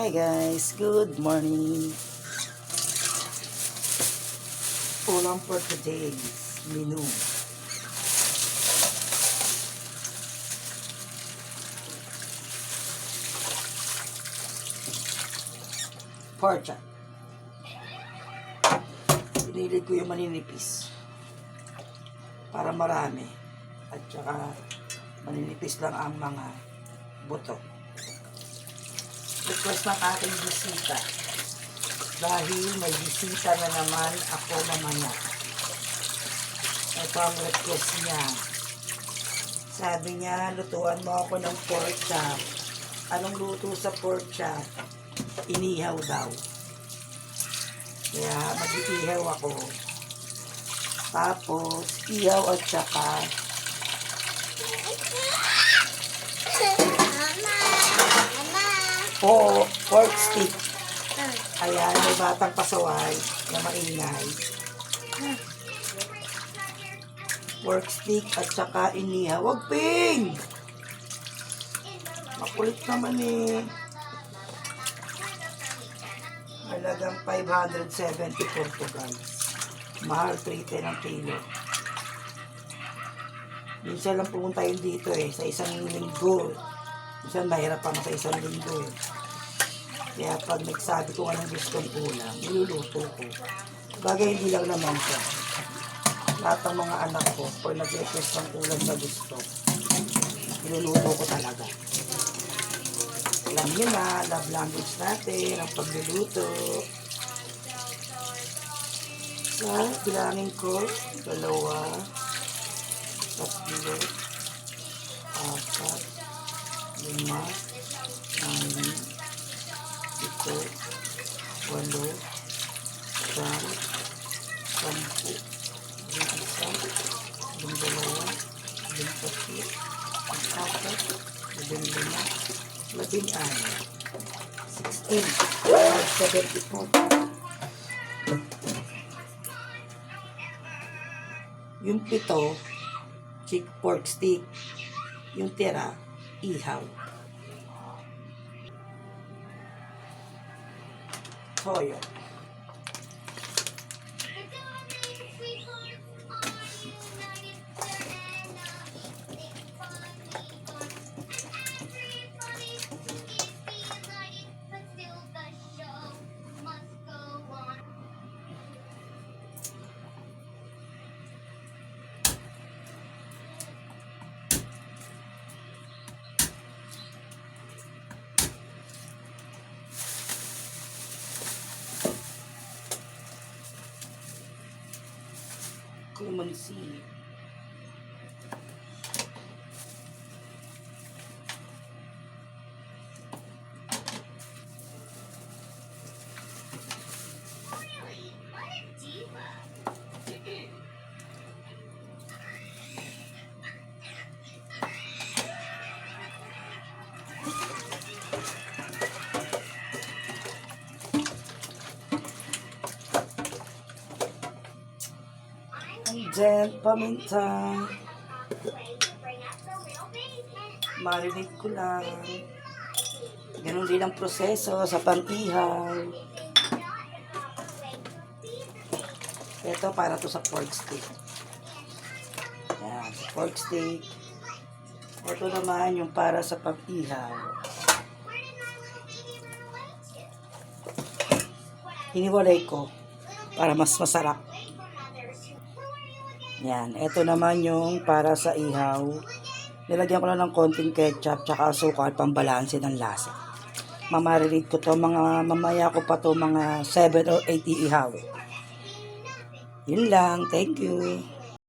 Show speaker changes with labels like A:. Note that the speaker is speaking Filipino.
A: Hi guys, good morning. Ulam for today's menu. Pork chop. Pinilit ko yung maninipis para marami at saka maninipis lang ang mga buto. Request ng aking bisita dahil may bisita na naman ako mamaya. Ito ang request niya. Sabi niya, lutuan mo ako ng pork chop. Anong luto sa pork chop? Inihaw daw. Kaya mag-iihaw ako. Tapos, ihaw at saka pork stick. Ayan, may batang pasaway na maingay. Pork stick at saka inihaw. Wag, Ping! Makulit naman eh. Halagang 570 Portugal. Mahal, 310 ang kilo. Minsan lang pumunta yun dito eh, sa isang linggo. Minsan mahirap pa sa isang linggo eh. Kaya pag nagsabi ko anong gustong ulam, niluluto ko. Bagay hindi lang naman siya. Lahat ng mga anak ko, pag nag-request ng ulam na gusto, niluluto ko talaga. Alam nyo na, love language natin, ang pagluluto. So, bilangin ko, 2, 3, 4, 5, 6, 7, 8, 8, 10, 11, 12, 13, 14, 15, 16, 17, 18, 19, 20, 21, 22, 23, 24, 25, 74. Yung 7, pork stick. Yung tira, ihaw. Toyo. Kumansi. Then, paminta. Marinig ko lang. Ganun din ang proseso sa pang-ihaw. Ito para to sa pork stick. Yan, pork stick. Ito naman yung para sa pang-ihaw. Hiniwalay ko para mas masarap. Yan, ito naman yung para sa ihaw. Nilagyan ko lang ng konting ketchup tsaka asukal pambalanse ng lasa. Mamarinate ko to, mamaya ko pa to mga 7 or 8 iihaw. Yun lang, thank you.